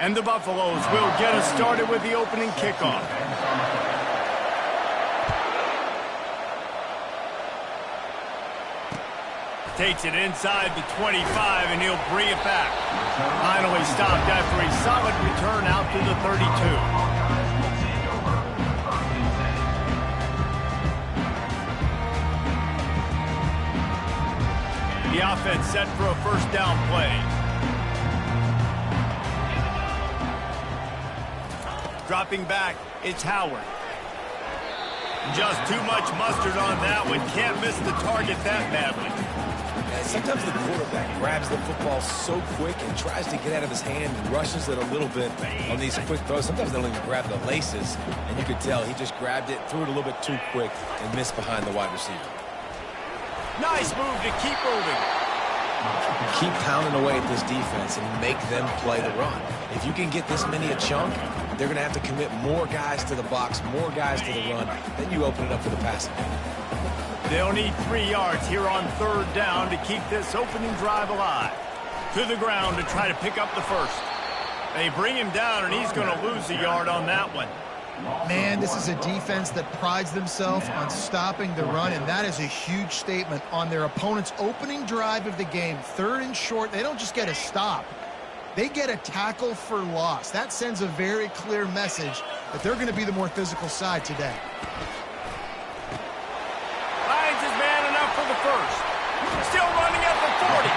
And the Buffaloes will get us started with the opening kickoff. Takes it inside the 25, and he'll bring it back. Finally stopped after a solid return out to the 32. The offense set for a first down play. Dropping back, it's Howard. Just too much mustard on that one. Can't miss the target that badly. Sometimes the quarterback grabs the football so quick and tries to get out of his hand and rushes it a little bit on these quick throws. Sometimes they don't even grab the laces, and you could tell he just grabbed it, threw it a little bit too quick, and missed behind the wide receiver. Nice move to keep moving. Keep pounding away at this defense and make them play the run. If you can get this many a chunk, they're going to have to commit more guys to the box, more guys to the run. Then you open it up for the passing game. They'll need 3 yards here on third down to keep this opening drive alive. To the ground to try to pick up the first. They bring him down, and he's going to lose a yard on that one. Man, this is a defense that prides themselves on stopping the run, and that is a huge statement on their opponent's opening drive of the game. Third and short, they don't just get a stop. They get a tackle for loss. That sends a very clear message that they're going to be the more physical side today. Finds his man enough for the first. Still running at the 40.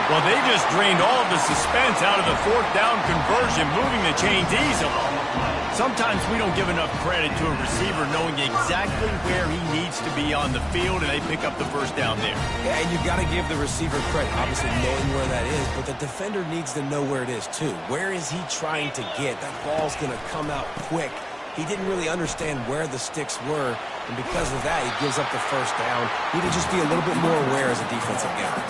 Well, they just drained all of the suspense out of the fourth down conversion, moving the chains easily. Sometimes we don't give enough credit to a receiver knowing exactly where he needs to be on the field, and they pick up the first down there. Yeah, and you've got to give the receiver credit, obviously knowing where that is, but the defender needs to know where it is too. Where is he trying to get? That ball's going to come out quick. He didn't really understand where the sticks were, and because of that, he gives up the first down. He need to just be a little bit more aware as a defensive guy.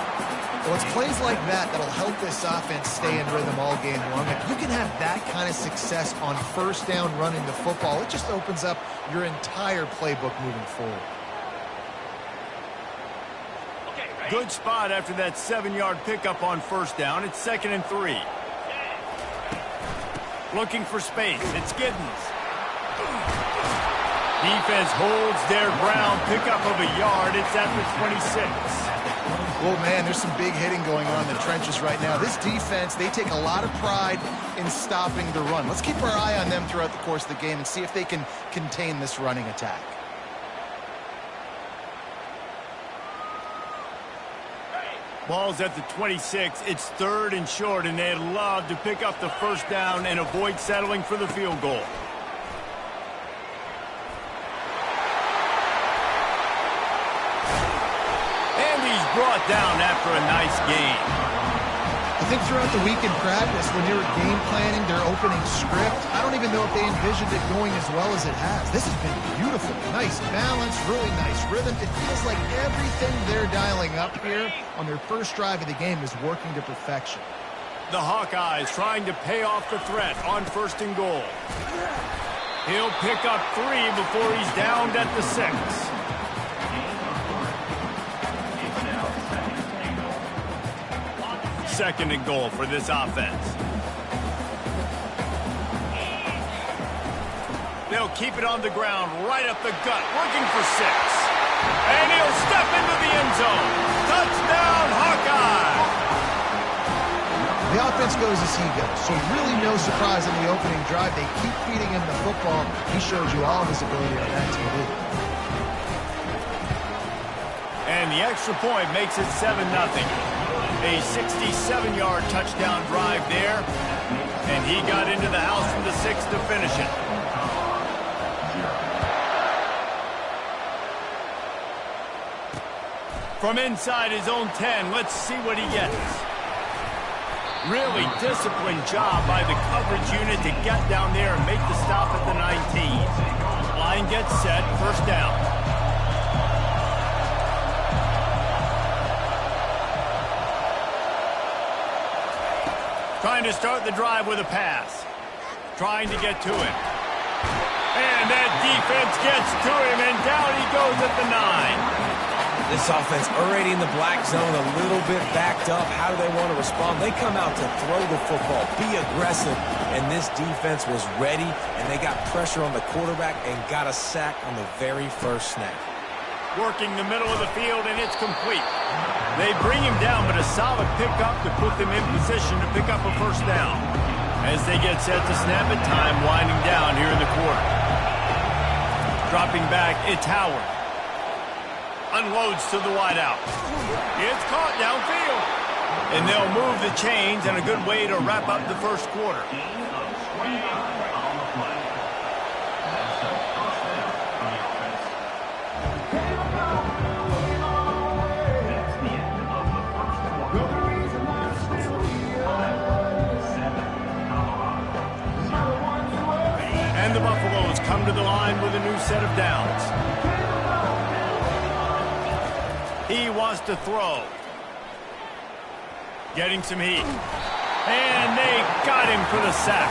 Well, it's plays like that that'll help this offense stay in rhythm all game long. If you can have that kind of success on first down running the football, it just opens up your entire playbook moving forward. Good spot after that 7-yard pickup on first down. It's 2nd and 3. Looking for space. It's Giddens. Defense holds their ground. Pickup of a yard. It's at the 26. Well, man, there's some big hitting going on in the trenches right now. This defense, they take a lot of pride in stopping the run. Let's keep our eye on them throughout the course of the game and see if they can contain this running attack. Ball's at the 26. It's 3rd and short, and they'd love to pick up the first down and avoid settling for the field goal. Brought down after a nice game. I think throughout the week in practice, when they were game planning their opening script, I don't even know if they envisioned it going as well as it has. This has been beautiful. Nice balance, really nice rhythm. It feels like everything they're dialing up here on their first drive of the game is working to perfection. The Hawkeyes trying to pay off the threat on 1st and goal. He'll pick up 3 before he's downed at the 6. 2nd and goal for this offense. They'll keep it on the ground, right up the gut, looking for 6. And he'll step into the end zone. Touchdown, Hawkeye! The offense goes as he goes, so really no surprise in the opening drive. They keep feeding him the football. He showed you all of his ability on that TV. And the extra point makes it 7-0. A 67-yard touchdown drive there, and he got into the house from the 6 to finish it. From inside his own 10, let's see what he gets. Really disciplined job by the coverage unit to get down there and make the stop at the 19. Line gets set, first down. Trying to start the drive with a pass. Trying to get to him. And that defense gets to him, and down he goes at the 9. This offense already in the black zone, a little bit backed up. How do they want to respond? They come out to throw the football, be aggressive, and this defense was ready, and they got pressure on the quarterback and got a sack on the very first snap. Working the middle of the field, and it's complete. They bring him down, but a solid pickup to put them in position to pick up a first down. As they get set to snap it, time winding down here in the quarter. Dropping back, it's Howard. Unloads to the wideout. It's caught downfield. And they'll move the chains, and a good way to wrap up the first quarter. And the Buffaloes come to the line with a new set of downs. He wants to throw. Getting some heat. And they got him for the sack.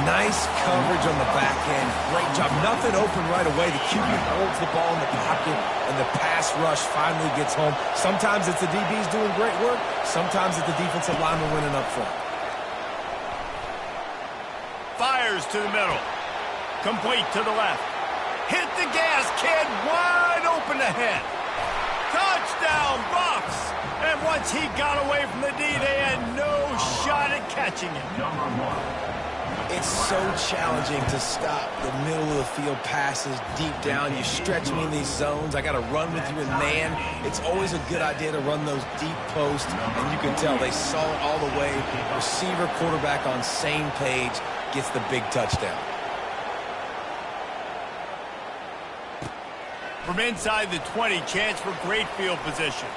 Nice coverage on the back end. Great job. Nothing open right away. The QB holds the ball in the pocket, and the pass rush finally gets home. Sometimes it's the DBs doing great work. Sometimes it's the defensive lineman winning up front. Fires to the middle. Complete to the left. Hit the gas, kid. Wide open ahead. Touchdown, Buffs! And once he got away from the D, they had no shot at catching him. It's so challenging to stop the middle of the field passes deep down. You stretch me in these zones. I got to run with you in man. It's always a good idea to run those deep posts, and you can tell they saw it all the way. Receiver, quarterback on same page, gets the big touchdown. From inside the 20, chance for great field position.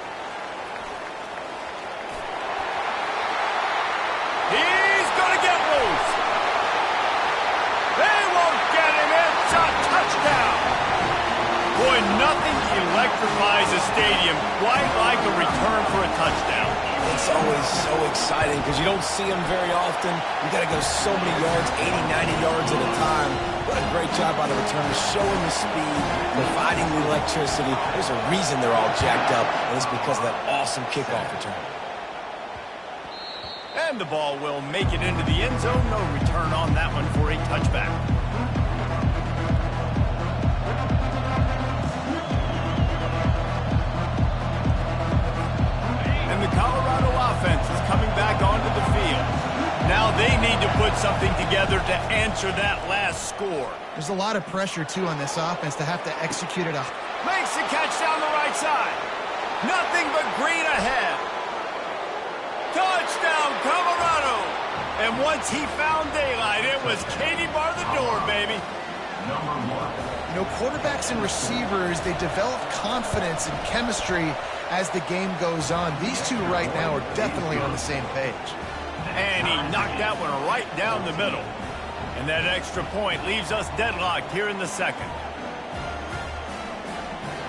He's going to get loose. They won't get him. It's a touchdown. Boy, nothing electrifies a stadium quite like a return for a touchdown. It's always so exciting because you don't see them very often. You got to go so many yards, 80, 90 yards at a time. What a great job by the returner, showing the speed, providing the electricity. There's a reason they're all jacked up, and it's because of that awesome kickoff return. And the ball will make it into the end zone. No return on that one for a touchback. And the Colorado offense is coming back onto the field. Now they need to put something together to answer that last score. There's a lot of pressure, too, on this offense to have to execute it. Makes the catch down the right side. Nothing but green ahead. Touchdown, Colorado! And once he found daylight, it was Katie bar the door, baby. You know, quarterbacks and receivers, they develop confidence and chemistry as the game goes on. These two right now are definitely on the same page. And he knocked that one right down the middle. And that extra point leaves us deadlocked here in the second.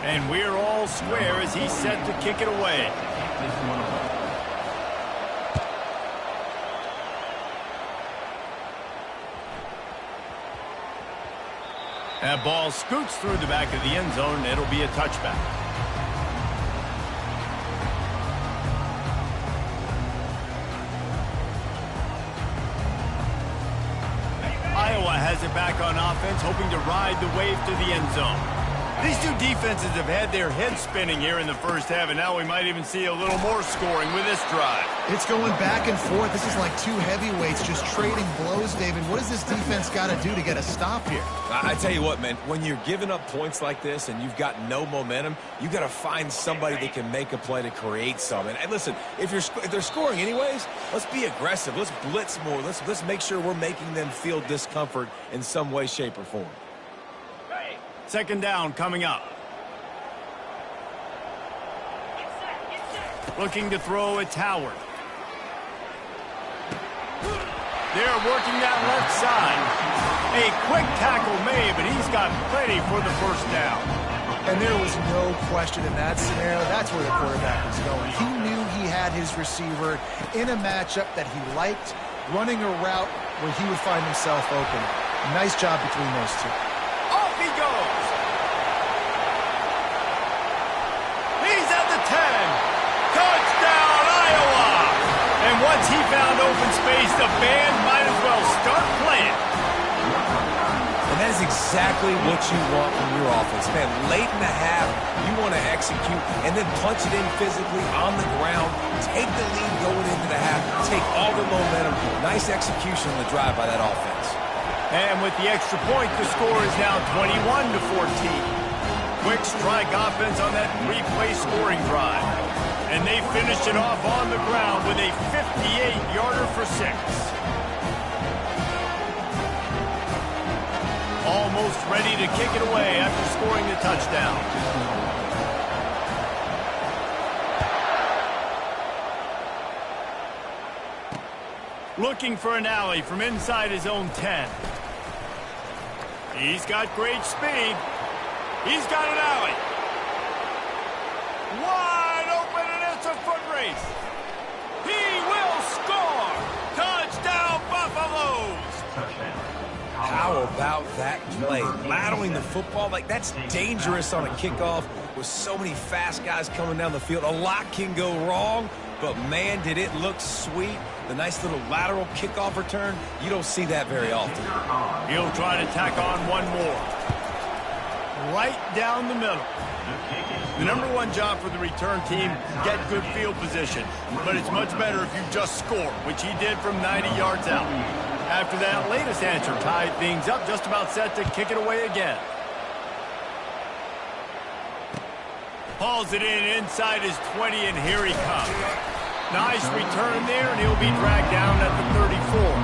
And we're all square as he's set to kick it away. That ball scoots through the back of the end zone, and it'll be a touchback. Iowa has it back on offense, hoping to ride the wave to the end zone. These two defenses have had their heads spinning here in the first half, and now we might even see a little more scoring with this drive. It's going back and forth. This is like two heavyweights just trading blows, David. What does this defense got to do to get a stop here? I tell you what, man, when you're giving up points like this and you've got no momentum, you got to find somebody that can make a play to create some. And listen, if they're scoring anyways, let's be aggressive. Let's blitz more. Let's make sure we're making them feel discomfort in some way, shape, or form. Second down coming up. Looking to throw, it's Howard. They're working that left side. A quick tackle made, but he's got plenty for the first down. And there was no question in that scenario. That's where the quarterback was going. He knew he had his receiver in a matchup that he liked, running a route where he would find himself open. Nice job between those two. Off he goes. once he found open space, the band might as well start playing. And that is exactly what you want from your offense. Man, late in the half, you want to execute and then punch it in physically on the ground. Take the lead going into the half. Take all the momentum. Nice execution on the drive by that offense. And with the extra point, the score is now 21-14. Quick strike offense on that three-play scoring drive. And they finished it off on the ground with a 58-yarder for 6. Almost ready to kick it away after scoring the touchdown. Looking for an alley from inside his own 10. He's got great speed. He's got an alley. Wide open, and it's a foot race. He will score. Touchdown, Buffaloes. How about that play? Laddering the football, like that's dangerous on a kickoff with so many fast guys coming down the field. A lot can go wrong, but man, did it look sweet. The nice little lateral kickoff return, you don't see that very often. He'll try to tack on one more. Right down the middle. The #1 job for the return team, get good field position. But it's much better if you just score, which he did from 90 yards out. After that latest answer tied things up, just about set to kick it away again. Hauls it in inside his 20, and here he comes. Nice return there, and he'll be dragged down at the 34.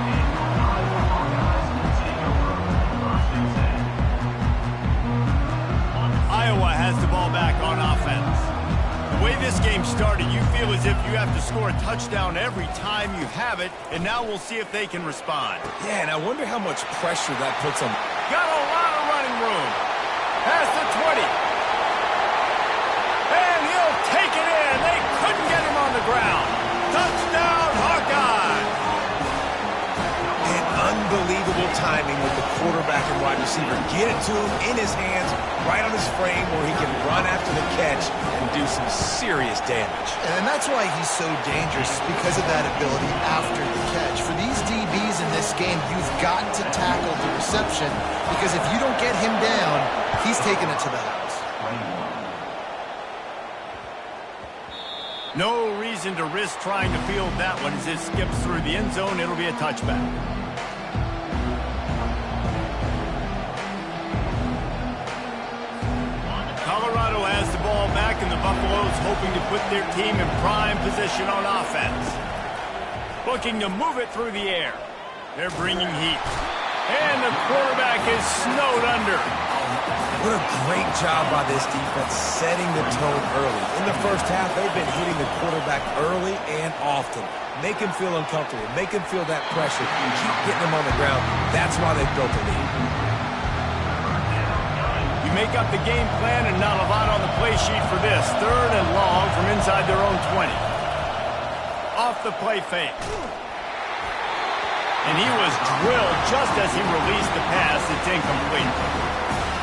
Iowa has the ball back on offense. The way this game started, you feel as if you have to score a touchdown every time you have it, and now we'll see if they can respond. Yeah, and I wonder how much pressure that puts on. Got a lot of running room. Past the 20. And he'll take it in. They couldn't get him on the ground. Touchdown, Hawkeye. And unbelievable timing with the quarterback and wide receiver. Get it to him in his hands, right on his frame where he can run after the catch and do some serious damage. And that's why he's so dangerous, because of that ability after the catch. For these DBs in this game, you've got to tackle the reception, because if you don't get him down, he's taking it to the house. No reason to risk trying to field that one as it skips through the end zone. It'll be a touchback. Colorado has the ball back, and the Buffaloes hoping to put their team in prime position on offense. Looking to move it through the air. They're bringing heat. And the quarterback is snowed under. What a great job by this defense setting the tone early. In the first half, they've been hitting the quarterback early and often. Make him feel uncomfortable. Make him feel that pressure. Keep getting him on the ground. That's why they've built the lead. You make up the game plan, and not a lot on the play sheet for this. 3rd and long from inside their own 20. Off the play fake. And he was drilled just as he released the pass. It's incomplete.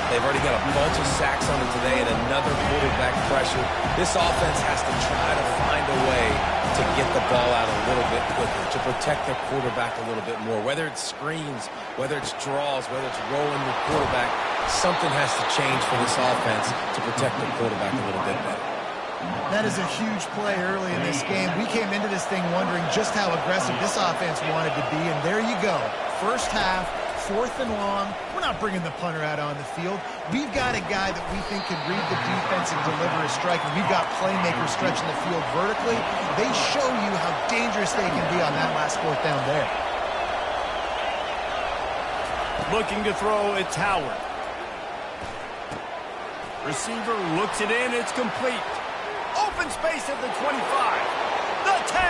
They've already got a bunch of sacks on it today and another quarterback pressure. This offense has to try to find a way to get the ball out a little bit quicker, to protect their quarterback a little bit more. Whether it's screens, whether it's draws, whether it's rolling your quarterback, something has to change for this offense to protect the quarterback a little bit better. That is a huge play early in this game. We came into this thing wondering just how aggressive this offense wanted to be, and there you go. First half, 4th and long. We're not bringing the punter out on the field. We've got a guy that we think can read the defense and deliver a strike, and we've got playmakers stretching the field vertically. They show you how dangerous they can be on that last 4th down there. Looking to throw, it's Howard. Receiver looks it in, it's complete. Open space at the 25, the 10,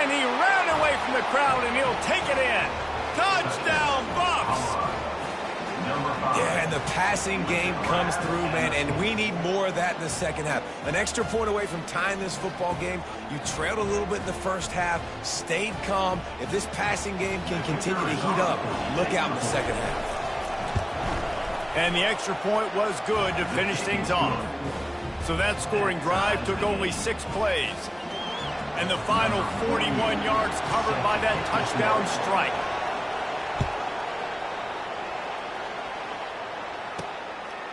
and he ran away from the crowd, and he'll take it in. Touchdown, Bucks! Yeah, and the passing game comes through, man, and we need more of that in the second half. An extra point away from tying this football game. You trailed a little bit in the first half, stayed calm. If this passing game can continue to heat up, look out in the second half. And the extra point was good to finish things off. So that scoring drive took only 6 plays. And the final 41 yards covered by that touchdown strike.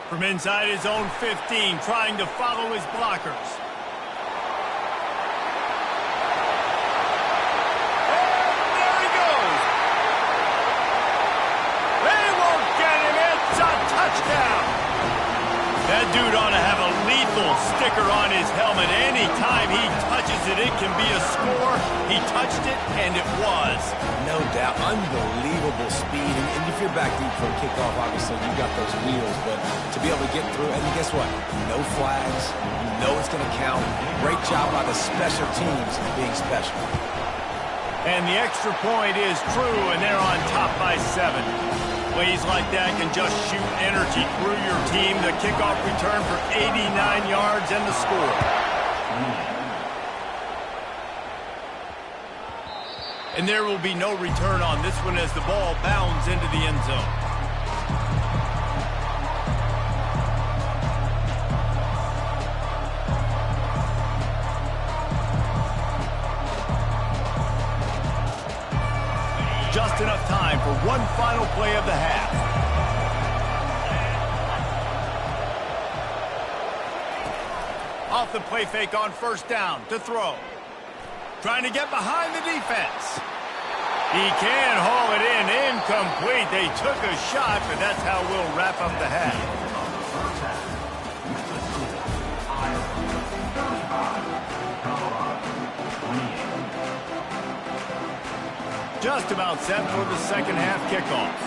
From inside his own 15, trying to follow his blockers. And there he goes. They won't get him. It's a touchdown. That dude ought to have a lethal sticker on his helmet. Anytime he touches it, it can be a score. He touched it, and it was. No doubt. Unbelievable speed. And if you're back deep for a kickoff, obviously, you got those wheels. But to be able to get through, and guess what? No flags. You know it's going to count. Great job by the special teams being special. And the extra point is true, and they're on top by 7. Plays like that can just shoot energy through your team. The kickoff return for 89 yards and the score. And there will be no return on this one as the ball bounds into the end zone. Just enough time for one final play of the half. Off the play fake on first down to throw. Trying to get behind the defense. He can haul it in. Incomplete. They took a shot, but that's how we'll wrap up the half. Just about set for the second half kickoff.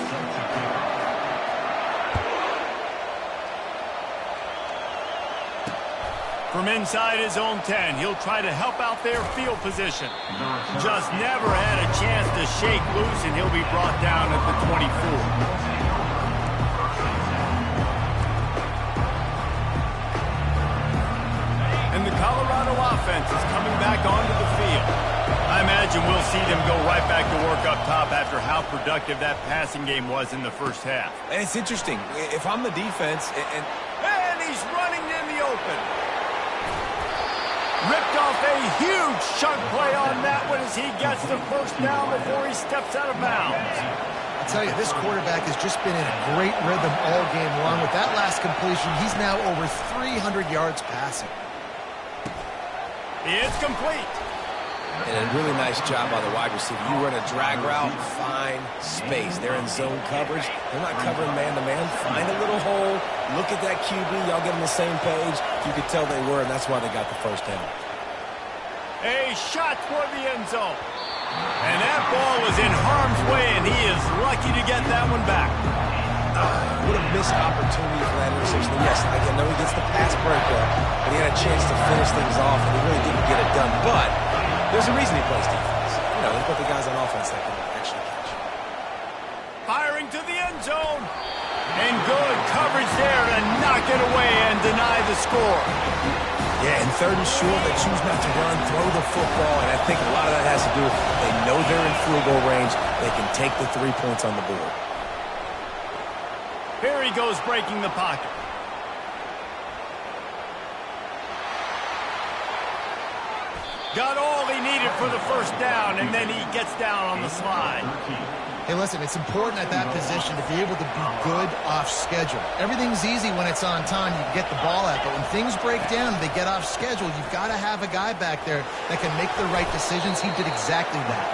From inside his own 10, he'll try to help out their field position. Just never had a chance to shake loose, and he'll be brought down at the 24. And the Colorado offense is coming back onto the field. I imagine we'll see them go right back to work up top after how productive that passing game was in the first half. And it's interesting. If I'm the defense, and he's running in the open. Ripped off a huge chunk play on that one as he gets the first down before he steps out of bounds. I tell you, this quarterback has just been in a great rhythm all game long. With that last completion, he's now over 300 yards passing. It's complete. And a really nice job by the wide receiver. You run a drag route, find space. They're in zone coverage. They're not covering man-to-man. Find a little hole. Look at that QB. Y'all get on the same page. You could tell they were, and that's why they got the first down. A shot toward the end zone. And that ball was in harm's way, and he is lucky to get that one back. What a missed opportunity for that interception. Yes, I know he gets the pass breakup, but he had a chance to finish things off, and he really didn't get it done. But there's a reason he plays defense. You know, they put the guys on offense that can actually catch. Firing to the end zone. And good coverage there to knock it away and deny the score. Yeah, and third and short, they choose not to run, throw the football, and I think a lot of that has to do with they know they're in field goal range. They can take the 3 points on the board. Here he goes breaking the pocket. Got all he needed for the first down, and then he gets down on the slide. Hey, listen, it's important at that position to be able to be good off schedule. Everything's easy when it's on time. You can get the ball out, but when things break down and they get off schedule, you've got to have a guy back there that can make the right decisions. He did exactly that.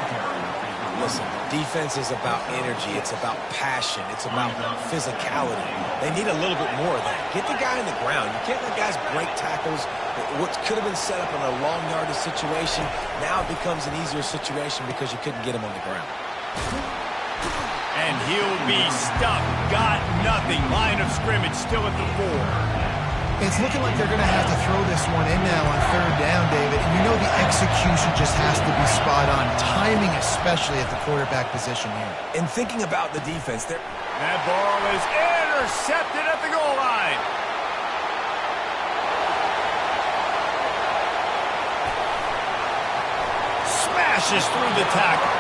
Listen, defense is about energy. It's about passion. It's about physicality. They need a little bit more of that. Get the guy on the ground. You can't let guys break tackles. What could have been set up in a long yardage situation, now it becomes an easier situation because you couldn't get him on the ground. And he'll be stuck. Got nothing. Line of scrimmage still at the 4. It's looking like they're going to have to throw this one in now on third down, David. And you know the execution just has to be spot on. Timing especially at the quarterback position here. And thinking about the defense, that ball is intercepted at the goal line. Smashes through the tackle.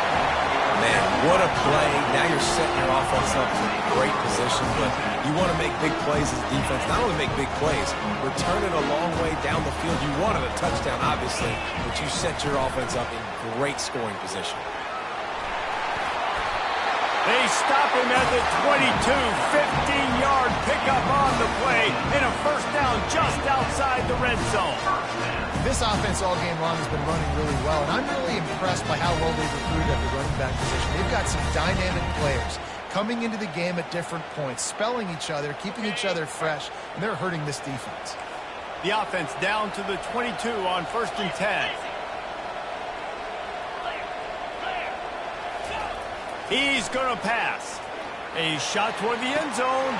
Man, what a play. Now you're setting your offense up in a great position, but you want to make big plays as defense. Not only make big plays, return it a long way down the field. You wanted a touchdown, obviously, but you set your offense up in great scoring position. They stop him at the 22, 15-yard pickup on the play, and a first down just outside the red zone. This offense all game long has been running really well, and I'm really impressed by how well they've recruited at the running back position. They've got some dynamic players coming into the game at different points, spelling each other, keeping each other fresh, and they're hurting this defense. The offense down to the 22 on 1st and 10. He's going to pass. A shot toward the end zone.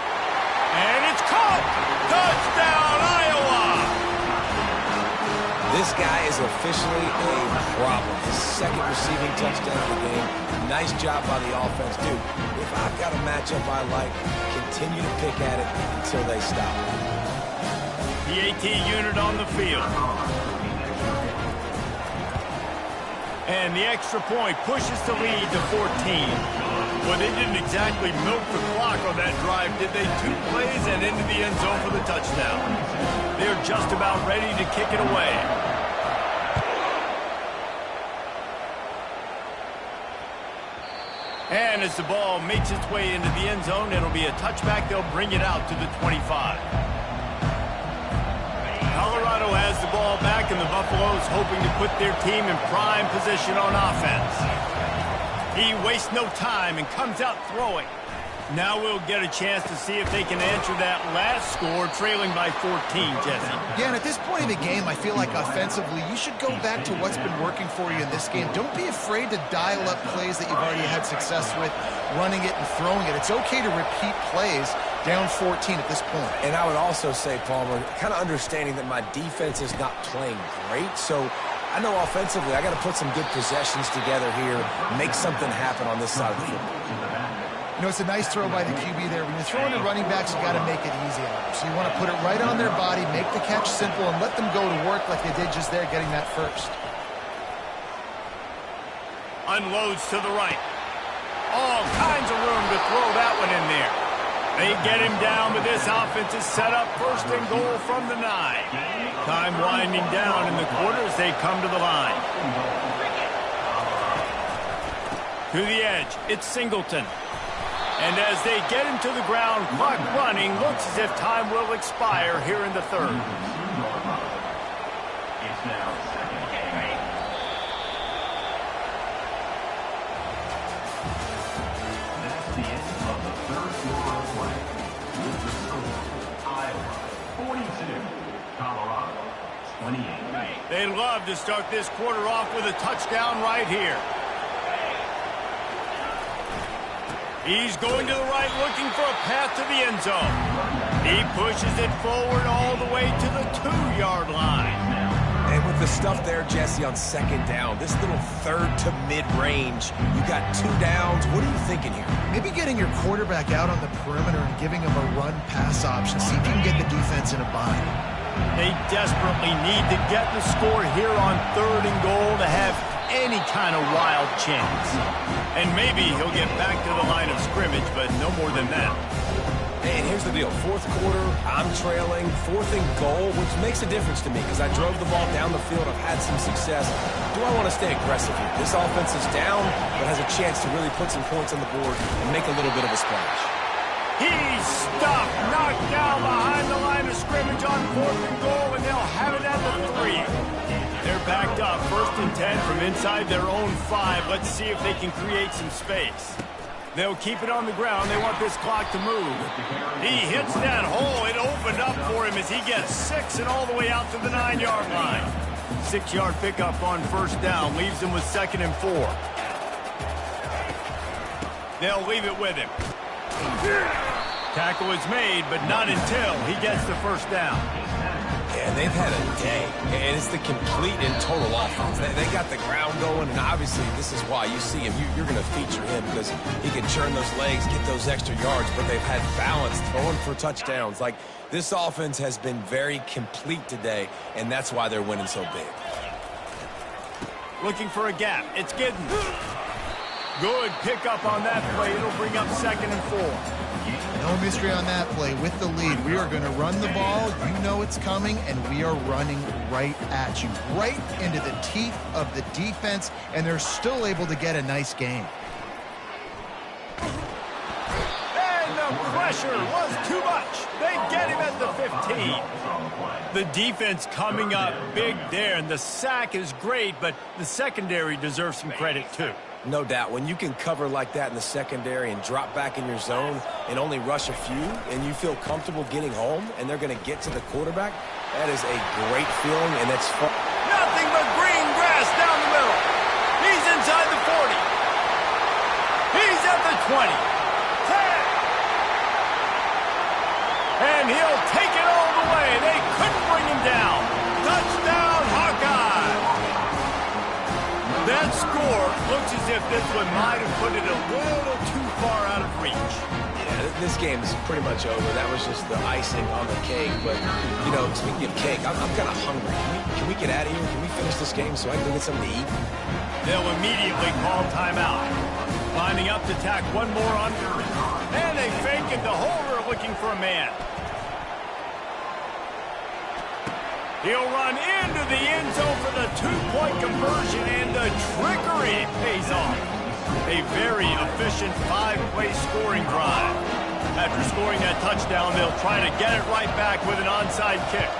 And it's caught. Touchdown, Iowa. This guy is officially a problem. His second receiving touchdown of the game. Nice job by the offense. Dude, if I've got a matchup I like, continue to pick at it until they stop. The AT unit on the field. And the extra point pushes the lead to 14. Well, they didn't exactly milk the clock on that drive, did they? 2 plays and into the end zone for the touchdown. They're just about ready to kick it away. And as the ball makes its way into the end zone, it'll be a touchback. They'll bring it out to the 25. Colorado has the ball back, and the Buffaloes hoping to put their team in prime position on offense. He wastes no time and comes out throwing. Now we'll get a chance to see if they can answer that last score, trailing by 14, Jesse. Yeah, and at this point in the game, I feel like offensively, you should go back to what's been working for you in this game. Don't be afraid to dial up plays that you've already had success with, running it and throwing it. It's okay to repeat plays down 14 at this point. And I would also say, Palmer, kind of understanding that my defense is not playing great, so I know offensively I got to put some good possessions together here, make something happen on this side of the football. You know, it's a nice throw by the QB there. When you're throwing to running backs, you got to make it easy on them. So you want to put it right on their body, make the catch simple, and let them go to work like they did just there, getting that first. Unloads to the right. All kinds of room to throw that one in there. They get him down, but this offense is set up 1st and goal from the 9. Time winding down in the quarter as they come to the line. To the edge, it's Singleton. And as they get him to the ground, clock running, looks as if time will expire here in the 3rd. It's now 2nd and 8. That's the end of the 3rd quarter of play. With the score, Iowa 42, Colorado 28. They love to start this quarter off with a touchdown right here. He's going to the right, looking for a path to the end zone. He pushes it forward all the way to the 2-yard line. And with the stuff there, Jesse, on 2nd down, this little 3rd to mid-range, you got 2 downs. What are you thinking here? Maybe getting your quarterback out on the perimeter and giving him a run-pass option. See if you can get the defense in a bind. They desperately need to get the score here on 3rd and goal to have any kind of wild chance. And maybe he'll get back to the line of scrimmage, but no more than that. And here's the deal. 4th quarter, I'm trailing. 4th and goal, which makes a difference to me because I drove the ball down the field. I've had some success. Do I want to stay aggressive here? This offense is down, but has a chance to really put some points on the board and make a little bit of a splash. He's stuffed, knocked down behind the line of scrimmage on 4th and goal, and they'll have it at the 3. They're backed up, 1st and 10 from inside their own 5. Let's see if they can create some space. They'll keep it on the ground. They want this clock to move. He hits that hole. It opened up for him as he gets 6 and all the way out to the 9-yard line. 6-yard pickup on 1st down. Leaves him with 2nd and 4. They'll leave it with him. Tackle is made, but not until he gets the 1st down. Yeah, they've had a day, and it's the complete and total offense. They got the ground going, and obviously this is why you see him. You're going to feature him because he can churn those legs, get those extra yards, but they've had balance, throwing for touchdowns. Like, this offense has been very complete today, and that's why they're winning so big. Looking for a gap. It's Giddens. Good pickup on that play. It'll bring up 2nd and 4. No mystery on that play. With the lead, we are going to run the ball. You know it's coming, and we are running right at you, right into the teeth of the defense, and they're still able to get a nice gain. And the pressure was too much. They get him at the 15. The defense coming up big there, and the sack is great, but the secondary deserves some credit too. No doubt. When you can cover like that in the secondary and drop back in your zone and only rush a few, and you feel comfortable getting home, and they're going to get to the quarterback, that is a great feeling, and that's fun. Nothing but green grass down the middle. He's inside the 40. He's at the 20. 10. And he'll take it all the way. They couldn't bring him down. Touchdown, Hawkeye. That score looks as if this one might have put it a little too far out of reach. Yeah, this game is pretty much over. That was just the icing on the cake. But, you know, speaking of cake, I'm kind of hungry. Can we get out of here? Can we finish this game so I can go get something to eat? They'll immediately call timeout. Lining up to tack one more on third. And they fake it. The holder looking for a man. He'll run into the end zone for the two-point conversion, and the trickery pays off. A very efficient 5-play scoring drive. After scoring that touchdown, they'll try to get it right back with an onside kick.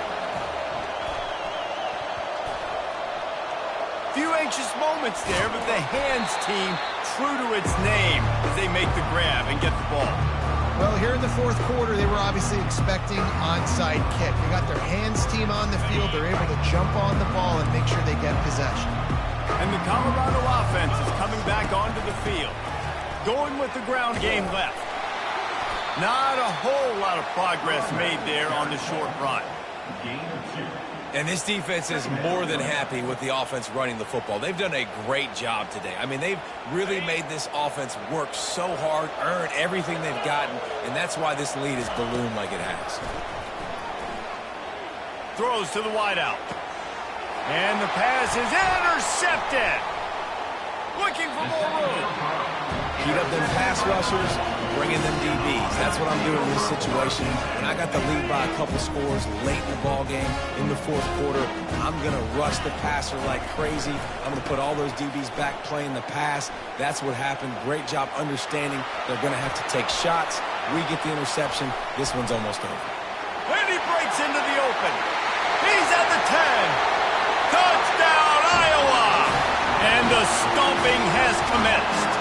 Few anxious moments there, but the hands team true to its name as they make the grab and get the ball. Well, here in the fourth quarter, they were obviously expecting onside kick. They got their hands team on the field. They're able to jump on the ball and make sure they get possession. And the Colorado offense is coming back onto the field. Going with the ground game left. Not a whole lot of progress made there on the short run. And this defense is more than happy with the offense running the football. They've done a great job today. I mean, they've really made this offense work so hard, earn everything they've gotten, and that's why this lead is ballooned like it has. Throws to the wideout. And the pass is intercepted. Looking for more room. Heat up them pass rushers, bring in them DBs. That's what I'm doing in this situation. When I got the lead by a couple scores late in the ball game, in the fourth quarter, I'm going to rush the passer like crazy. I'm going to put all those DBs back playing the pass. That's what happened. Great job understanding they're going to have to take shots. We get the interception. This one's almost over. And he breaks into the open. He's at the 10. Touchdown, Iowa! And the stomping has commenced.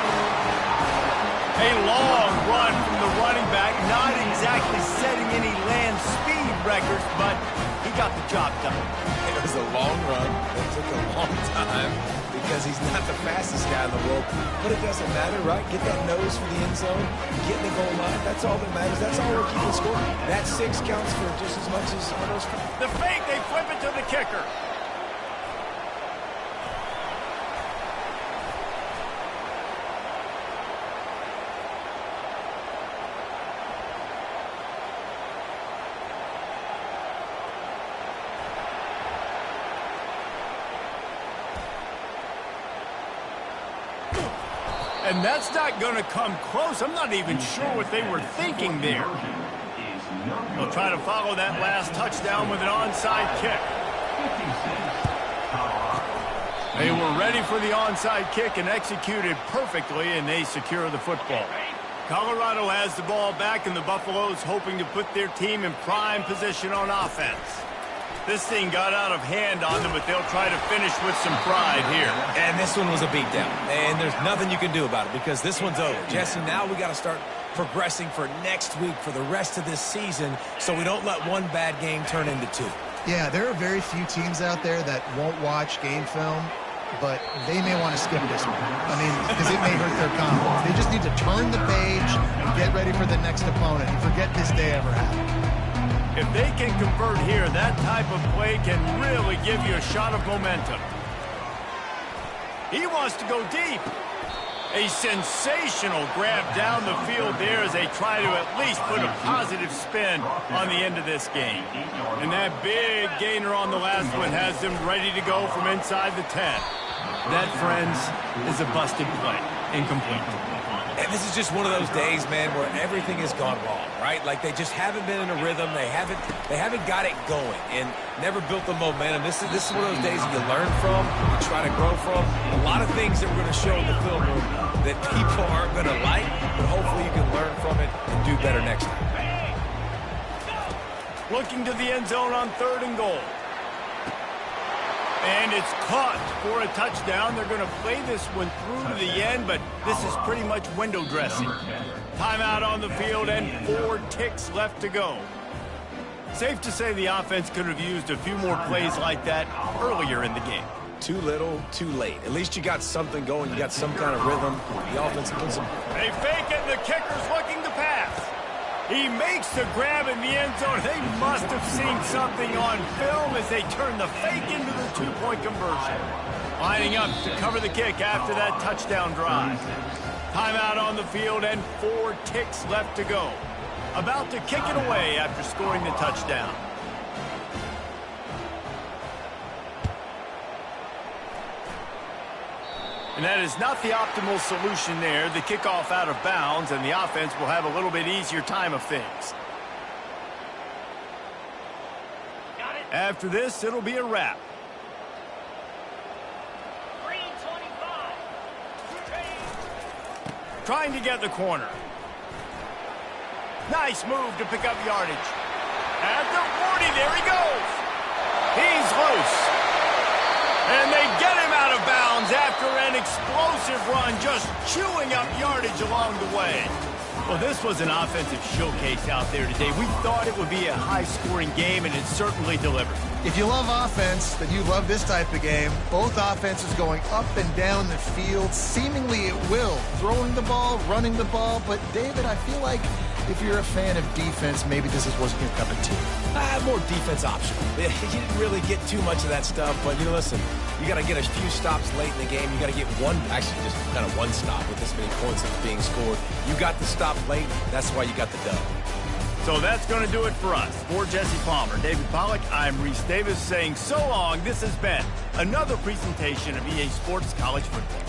A long run from the running back, not exactly setting any land speed records, but he got the job done. It was a long run. It took a long time because he's not the fastest guy in the world. But it doesn't matter, right? Get that nose for the end zone, get in the goal line. That's all that matters. That's all we're keeping score. That 6 counts for just as much as some of those. The fake, they flip it to the kicker. And that's not going to come close. I'm not even sure what they were thinking there. They'll try to follow that last touchdown with an onside kick. They were ready for the onside kick and executed perfectly, and they secure the football. Colorado has the ball back, and the Buffaloes hoping to put their team in prime position on offense. This thing got out of hand on them, but they'll try to finish with some pride here. And this one was a beatdown. And there's nothing you can do about it because this one's over. Jesse, now we got to start progressing for next week for the rest of this season so we don't let one bad game turn into 2. Yeah, there are very few teams out there that won't watch game film, but they may want to skip this one. I mean, because it may hurt their confidence. They just need to turn the page and get ready for the next opponent and forget this day ever happened. If they can convert here, that type of play can really give you a shot of momentum. He wants to go deep. A sensational grab down the field there as they try to at least put a positive spin on the end of this game. And that big gainer on the last one has them ready to go from inside the 10. That, friends, is a busted play. incomplete. And this is just one of those days, man, where everything has gone wrong, right? Like they just haven't been in a rhythm. They haven't got it going and never built the momentum. This is one of those days that you learn from, you try to grow from. A lot of things that we're going to show in the film room that people aren't going to like, but hopefully you can learn from it and do better next time. Looking to the end zone on 3rd and goal. And it's caught for a touchdown. They're going to play this one through to the end, but this is pretty much window dressing. Timeout on the field and 4 ticks left to go. Safe to say the offense could have used a few more plays like that earlier in the game. Too little, too late. At least you got something going. You got some kind of rhythm. The offense put some... They fake it, and the kicker's looking to pass. He makes the grab in the end zone. They must have seen something on film as they turn the fake into the 2-point conversion. Lining up to cover the kick after that touchdown drive. Timeout on the field and 4 ticks left to go. About to kick it away after scoring the touchdown. And that is not the optimal solution there. The kickoff out of bounds, and the offense will have a little bit easier time of things. After this, it'll be a wrap. Trying to get the corner. Nice move to pick up yardage. At the 40, there he goes. He's loose. And they get him out of bounds after an explosive run, just chewing up yardage along the way. Well, this was an offensive showcase out there today. We thought it would be a high-scoring game, and it certainly delivered. If you love offense, then you love this type of game. Both offenses going up and down the field, seemingly at will. Throwing the ball, running the ball. But, David, I feel like if you're a fan of defense, maybe this wasn't your cup of tea. More defense optional. You didn't really get too much of that stuff, but, listen, you got to get a few stops late in the game. You got to get actually just kind of one stop with this many points that's being scored. You got the stop late. That's why you got the dub. So that's going to do it for us. For Jesse Palmer, David Pollack, I'm Reese Davis saying so long. This has been another presentation of EA Sports College Football.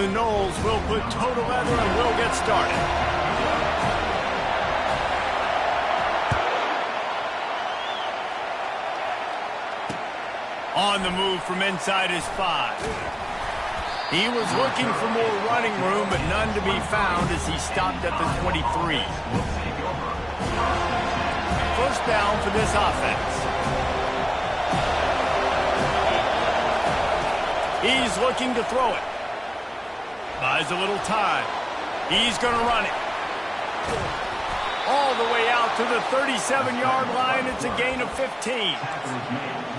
the Noles will put toe to leather and will get started. On the move from inside his 5. He was looking for more running room, but none to be found as he stopped at the 23. First down for this offense. He's looking to throw it. Buys a little time. He's going to run it. All the way out to the 37-yard line. It's a gain of 15.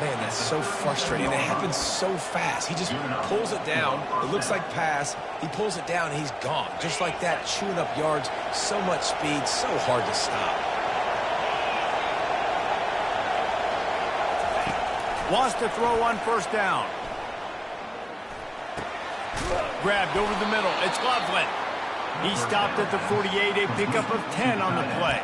Man, that's so frustrating. It happens so fast. He just pulls it down. It looks like pass. He pulls it down, and he's gone. Just like that, chewing up yards. So much speed, so hard to stop. Wants to throw on first down. Grabbed over the middle. It's Loveland. He stopped at the 48, a pickup of 10 on the play.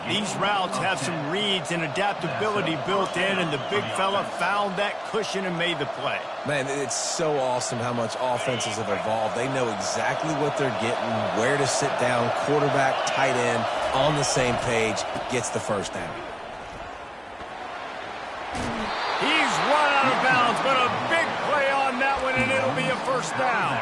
These routes have some reads and adaptability built in, and the big fella found that cushion and made the play. Man, it's so awesome how much offenses have evolved. They know exactly what they're getting, where to sit down, quarterback, tight end, on the same page, gets the first down. He's run out of bounds, but a big play on that one, and it'll be a first down.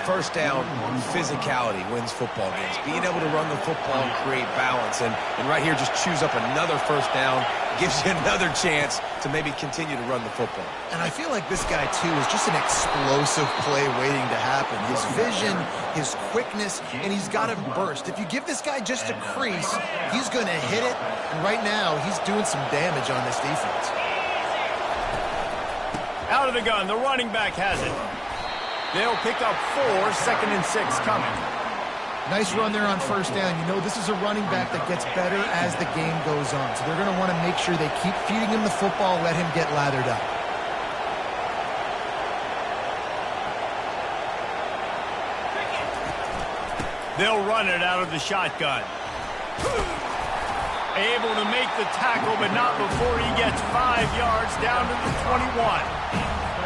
First down, physicality wins football games. Being able to run the football and create balance. And right here, just choose up another first down, gives you another chance to maybe continue to run the football. And I feel like this guy, too, is just an explosive play waiting to happen. His vision, his quickness, and he's got a burst. If you give this guy just a crease, he's going to hit it. And right now, he's doing some damage on this defense. Out of the gun, the running back has it. They'll pick up 4, second and 6 coming. Nice run there on first down. You know, this is a running back that gets better as the game goes on. So they're going to want to make sure they keep feeding him the football, let him get lathered up. They'll run it out of the shotgun. Able to make the tackle, but not before he gets 5 yards down to the 21.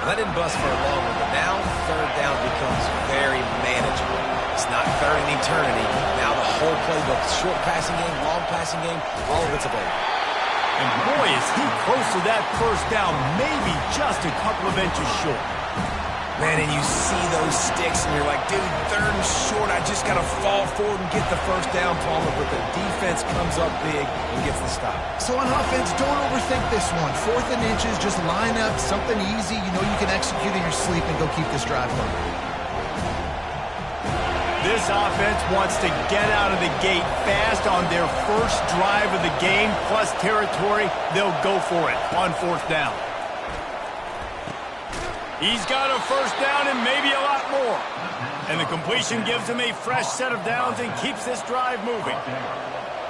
That didn't bust for a long one, but now third down becomes very manageable. It's not third in eternity. Now the whole playbook, short passing game, long passing game, all of it's available. And boy, is he close to that first down, maybe just a couple of inches short. Man, and you see those sticks, and you're like, dude, third and short, I just got to fall forward and get the first down, Palmer, but the defense comes up big and gets the stop. So on offense, don't overthink this one. 4th and inches, just line up, something easy. You know you can execute in your sleep and go keep this drive going. This offense wants to get out of the gate fast on their first drive of the game, plus territory. They'll go for it on 4th down. He's got a first down and maybe a lot more. And the completion gives him a fresh set of downs and keeps this drive moving.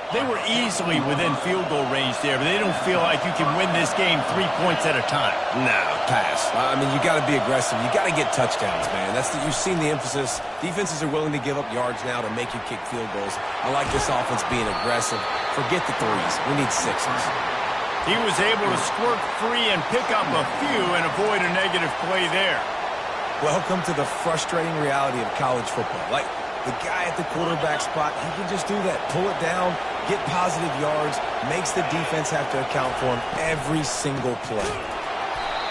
They were easily within field goal range there, but they don't feel like you can win this game 3 points at a time. No, pass. I mean, you got to be aggressive. You got to get touchdowns, man. You've seen the emphasis. Defenses are willing to give up yards now to make you kick field goals. I like this offense being aggressive. Forget the 3s. We need 6s. He was able to squirt free and pick up a few and avoid a negative play there. Welcome to the frustrating reality of college football. Like, the guy at the quarterback spot, he can just do that. Pull it down, get positive yards, makes the defense have to account for him every single play.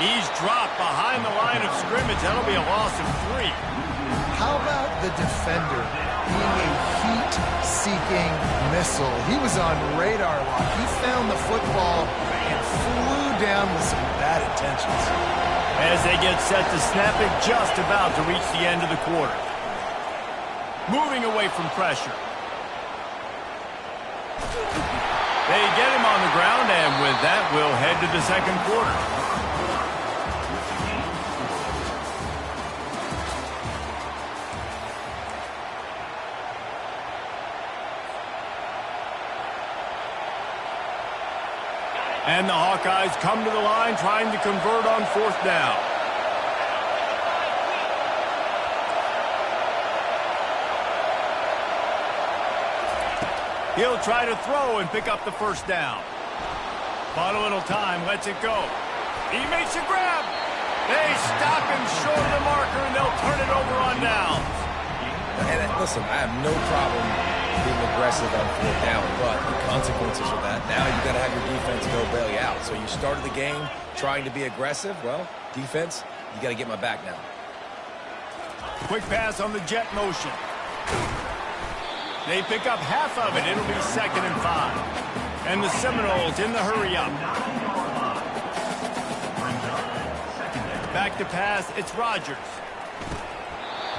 He's dropped behind the line of scrimmage. That'll be a loss of 3. How about the defender being a heat-seeking missile? He was on radar lock. He found the football and flew down with some bad intentions. As they get set to snap it, just about to reach the end of the quarter. Moving away from pressure. They get him on the ground, and with that, we'll head to the second quarter. And the Hawkeyes come to the line trying to convert on 4th down. He'll try to throw and pick up the first down. Bought a little time, lets it go. He makes a grab. They stop him short of the marker, and they'll turn it over on downs. And listen, I have no problem being aggressive on 4th down, but the consequences of that, now you've got to have your defense go bail you out. So you started the game trying to be aggressive. Well, defense, you got to get my back now. Quick pass on the jet motion. They pick up half of it. It'll be 2nd and 5. And the Seminoles in the hurry up. Back to pass, it's Rodgers.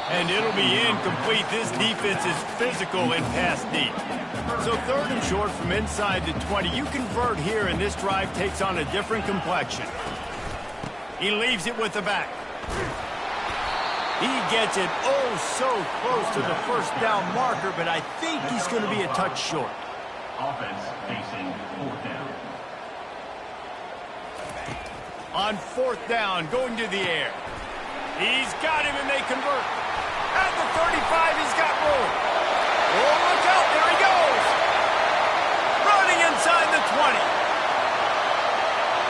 And it'll be incomplete. This defense is physical and pass deep. So 3rd and short from inside the 20. You convert here, and this drive takes on a different complexion. He leaves it with the back. He gets it oh so close to the 1st down marker, but I think he's going to be a touch short. Offense facing 4th down. On 4th down, going to the air. He's got him, and they convert. At the 35, he's got room. Oh, look out, there he goes. Running inside the 20.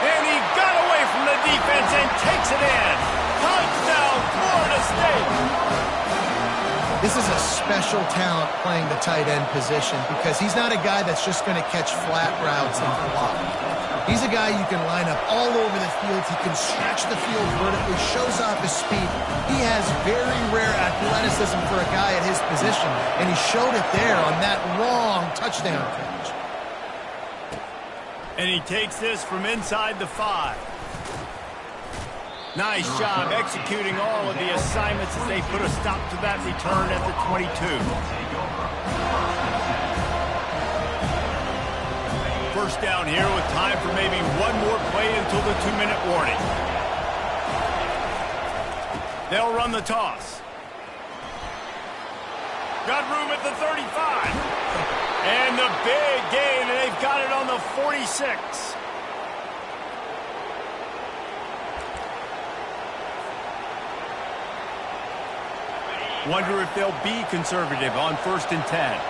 And he got away from the defense and takes it in. Touchdown, Florida State. This is a special talent playing the tight end position because he's not a guy that's just going to catch flat routes and flop. He's a guy you can line up all over the field. He can stretch the field vertically, shows off his speed. He has very rare athleticism for a guy at his position, and he showed it there on that long touchdown catch. And he takes this from inside the 5. Nice job executing all of the assignments as they put a stop to that return at the 22. First down here with time for maybe one more play until the 2-minute warning. They'll run the toss. Got room at the 35. And the big gain, and they've got it on the 46. Wonder if they'll be conservative on 1st and 10.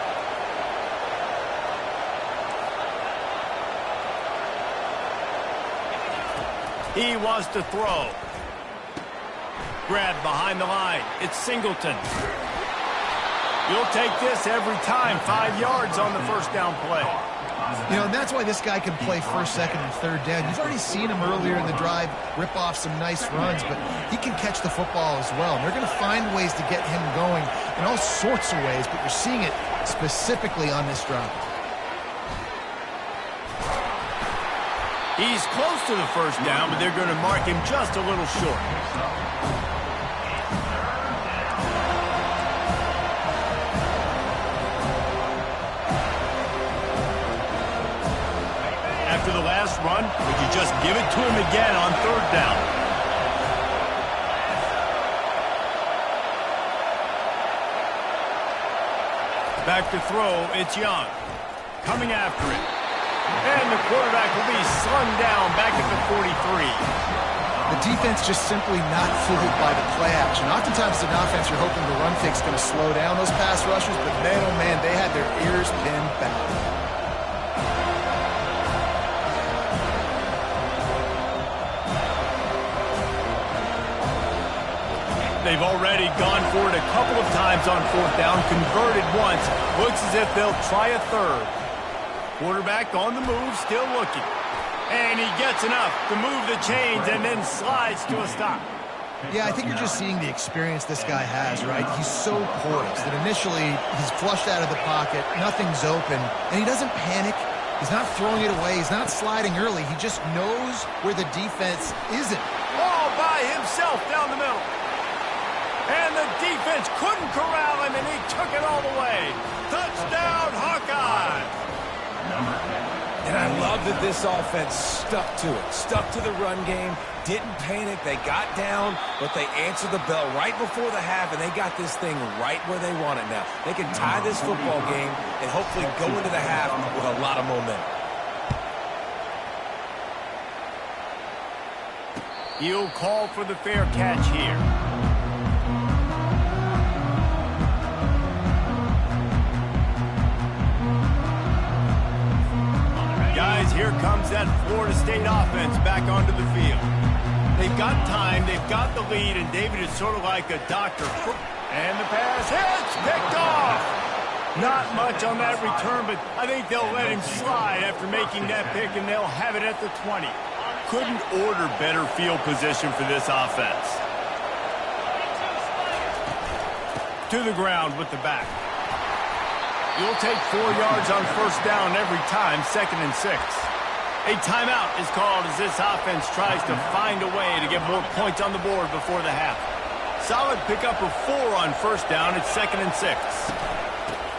He wants to throw. Grab behind the line. It's Singleton. You'll take this every time. 5 yards on the 1st down play. You know, and that's why this guy can play 1st, 2nd, and 3rd down. You've already seen him earlier in the drive rip off some nice runs, but he can catch the football as well. And they're going to find ways to get him going in all sorts of ways, but you're seeing it specifically on this drive. He's close to the 1st down, but they're going to mark him just a little short. After the last run, would you just give it to him again on 3rd down? Back to throw, it's Young. Coming after it. And the quarterback will be slung down back at the 43. The defense just simply not fooled by the play action. Oftentimes, as an offense, you're hoping the run fake's going to slow down those pass rushers, but man, oh man, they had their ears pinned back. They've already gone for it a couple of times on 4th down, converted once. Looks as if they'll try a 3rd. Quarterback on the move, still looking. And he gets enough to move the chains and then slides to a stop. Yeah, I think you're just seeing the experience this guy has, right? He's so poised that initially he's flushed out of the pocket, nothing's open, and he doesn't panic. He's not throwing it away. He's not sliding early. He just knows where the defense isn't. All by himself down the middle. And the defense couldn't corral him, and he took it all the way. Touchdown, Hawkeye! And I love that this offense stuck to it. Stuck to the run game, didn't panic. They got down, but they answered the bell right before the half, and they got this thing right where they want it now. They can tie this football game and hopefully go into the half with a lot of momentum. He'll call for the fair catch here. Guys, here comes that Florida State offense back onto the field. They've got time, they've got the lead, and David is sort of like a doctor. And the pass hits, picked off. Not much on that return, but I think they'll let him slide after making that pick, and they'll have it at the 20. Couldn't order better field position for this offense. To the ground with the back. You'll take 4 yards on first down every time, 2nd and 6. A timeout is called as this offense tries to find a way to get more points on the board before the half. Solid pickup of 4 on first down. It's 2nd and 6.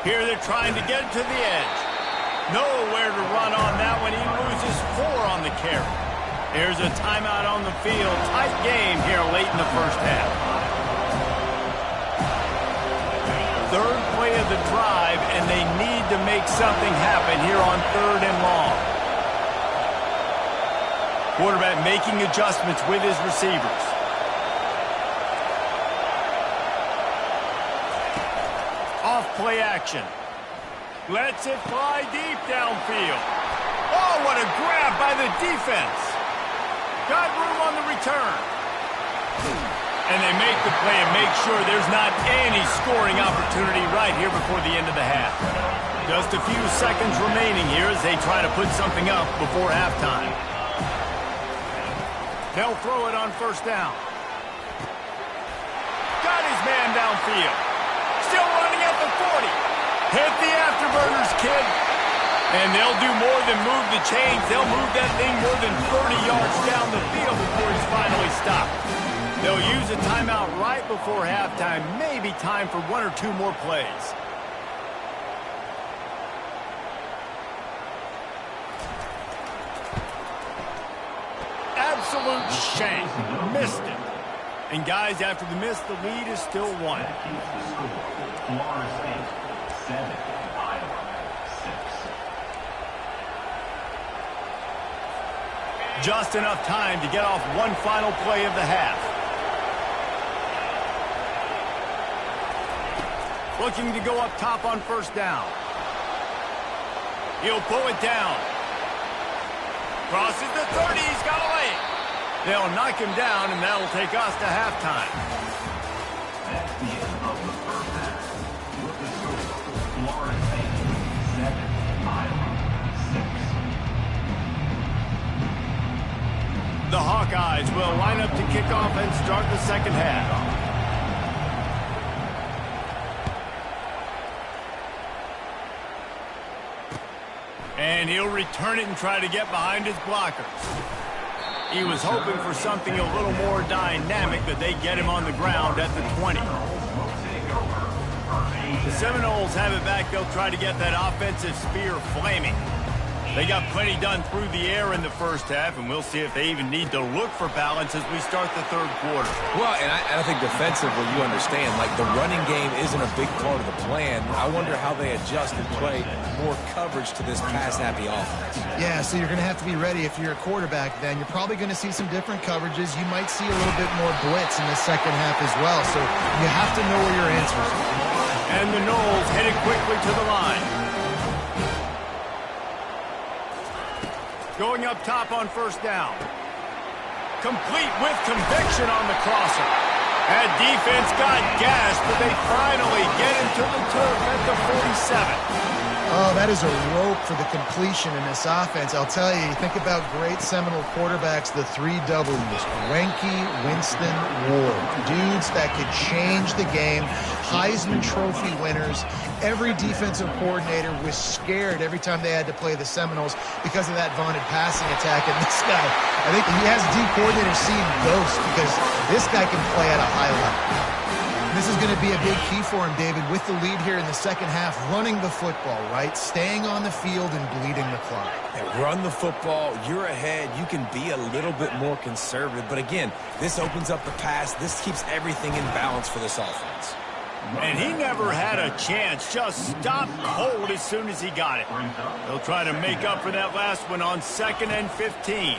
Here they're trying to get it to the edge. Nowhere to run on that one. He loses 4 on the carry. There's a timeout on the field. Tight game here late in the first half. Third play of the drive, and they need to make something happen here on 3rd and long. Quarterback making adjustments with his receivers. Off play action. Lets it fly deep downfield. Oh, what a grab by the defense. Got room on the return. And they make the play and make sure there's not any scoring opportunity right here before the end of the half. Just a few seconds remaining here as they try to put something up before halftime. They'll throw it on first down. Got his man downfield. Still running at the 40. Hit the afterburners, kid. And they'll do more than move the chains. They'll move that thing more than 30 yards down the field before he's finally stopped. They'll use a timeout right before halftime. Maybe time for 1 or 2 more plays. Absolute shank. Missed it. And guys, after the miss, the lead is still 1. Florida State 7, Iowa 6. Just enough time to get off one final play of the half. Looking to go up top on first down. He'll pull it down. Crosses the 30. He's got a lane. They'll knock him down, and that'll take us to halftime. That's the end of the first half. With the score, Florida State 7, Iowa 6. The Hawkeyes will line up to kick off and start the second half. And he'll return it and try to get behind his blockers. He was hoping for something a little more dynamic, but they get him on the ground at the 20. The Seminoles have it back. They'll try to get that offensive spear flaming. They got plenty done through the air in the first half, and we'll see if they even need to look for balance as we start the third quarter. Well, and I think defensively, you understand, like the running game isn't a big part of the plan. I wonder how they adjust and play more coverage to this pass-happy offense. Yeah, so you're going to have to be ready if you're a quarterback then. You're probably going to see some different coverages. You might see a little bit more blitz in the second half as well, so you have to know where your answers are. And the Noles headed quickly to the line. Going up top on first down. Complete with conviction on the crosser. That defense got gashed, but they finally get him to the turf at the 47. Oh, that is a rope for the completion in this offense. I'll tell you, you think about great Seminole quarterbacks, the 3 W's. Wenke, Winston, Ward. Dudes that could change the game. Heisman Trophy winners. Every defensive coordinator was scared every time they had to play the Seminoles because of that vaunted passing attack. And this guy, I think he has D coordinators seeing ghosts because this guy can play at a high level. This is going to be a big key for him, David, with the lead here in the second half, running the football, right? Staying on the field and bleeding the clock. Hey, run the football, you're ahead, you can be a little bit more conservative. But again, this opens up the pass. This keeps everything in balance for this offense. And he never had a chance, just stopped cold as soon as he got it. They'll try to make up for that last one on 2nd and 15.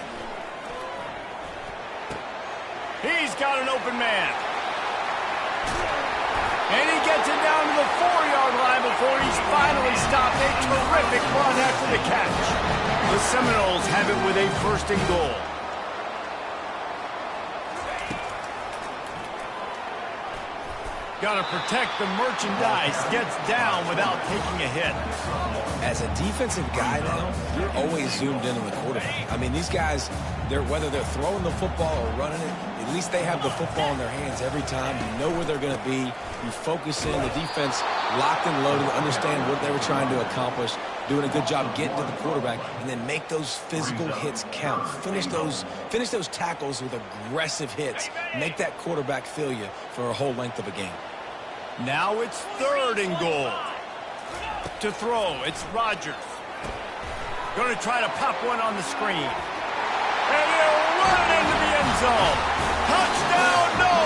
He's got an open man. And he gets it down to the 4-yard line before he's finally stopped. A terrific run after the catch. The Seminoles have it with a 1st and goal. Got to protect the merchandise. Gets down without taking a hit. As a defensive guy now, you're always zoomed in on the quarterback. I mean, these guys, whether they're throwing the football or running it, at least they have the football in their hands every time. You know where they're going to be. You focus in. The defense locked and loaded, understand what they were trying to accomplish, doing a good job getting to the quarterback, and then make those physical hits count. Finish those tackles with aggressive hits. Make that quarterback feel you for a whole length of a game. Now it's 3rd and goal. To throw, it's Rodgers. Going to try to pop one on the screen. And he'll run it into the end zone. Touchdown, no!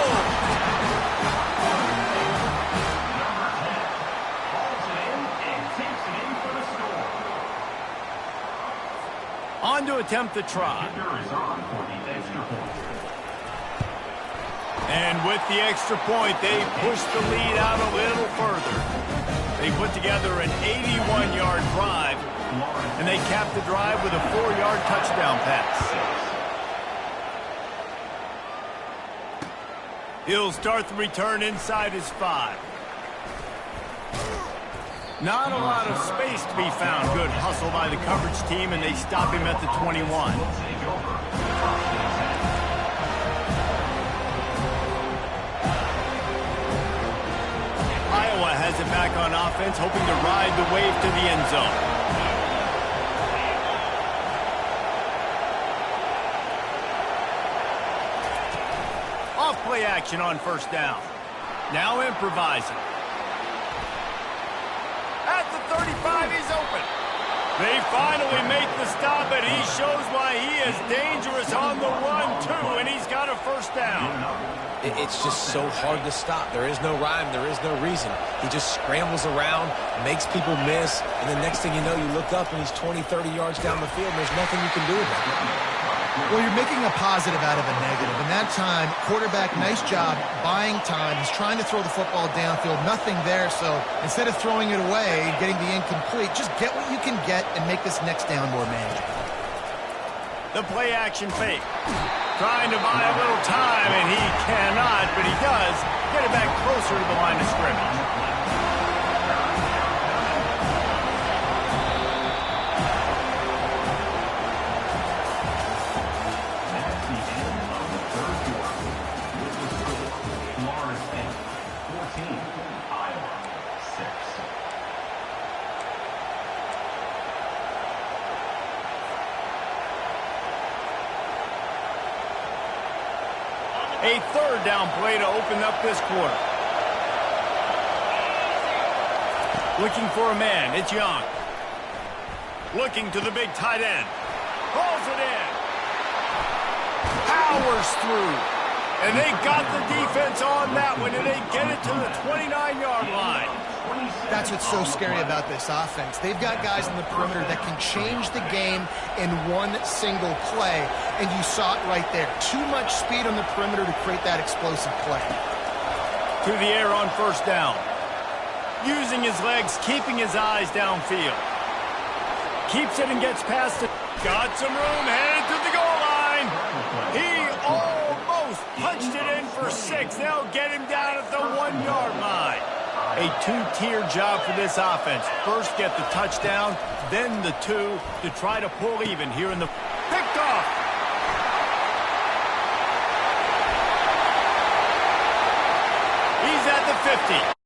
On to attempt the try. And with the extra point, they push the lead out a little further. They put together an 81-yard drive, and they cap the drive with a 4-yard touchdown pass. He'll start the return inside his 5. Not a lot of space to be found. Good hustle by the coverage team, and they stop him at the 21. Iowa has it back on offense, hoping to ride the wave to the end zone. Off play action on 1st down. Now improvising. At the 35, he's open. They finally make the stop, and he shows why he is dangerous on the run, too, and he's got a 1st down. It's just so hard to stop. There is no rhyme. There is no reason. He just scrambles around, makes people miss, and the next thing you know, you look up, and he's 20, 30 yards down the field, and there's nothing you can do about it. Well, you're making a positive out of a negative. And that time, quarterback, nice job, buying time. He's trying to throw the football downfield. Nothing there, so instead of throwing it away and getting the incomplete, just get what you can get and make this next down more manageable. The play action fake. Trying to buy a little time, and he cannot, but he does get it back closer to the line of scrimmage. A 3rd down play to open up this quarter. Looking for a man. It's Young. Looking to the big tight end. Pulls it in. Powers through. And they got the defense on that one, and they get it to the 29-yard line. That's what's so scary about this offense. They've got guys in the perimeter that can change the game in one single play, and you saw it right there. Too much speed on the perimeter to create that explosive play. To the air on 1st down. Using his legs, keeping his eyes downfield. Keeps it and gets past it. Got some room, headed to the goal line. He almost punched it in for 6. They'll get him down at the 1-yard line. A 2-tier job for this offense. First get the touchdown, then the 2 to try to pull even here in the... Picked off! He's at the 50.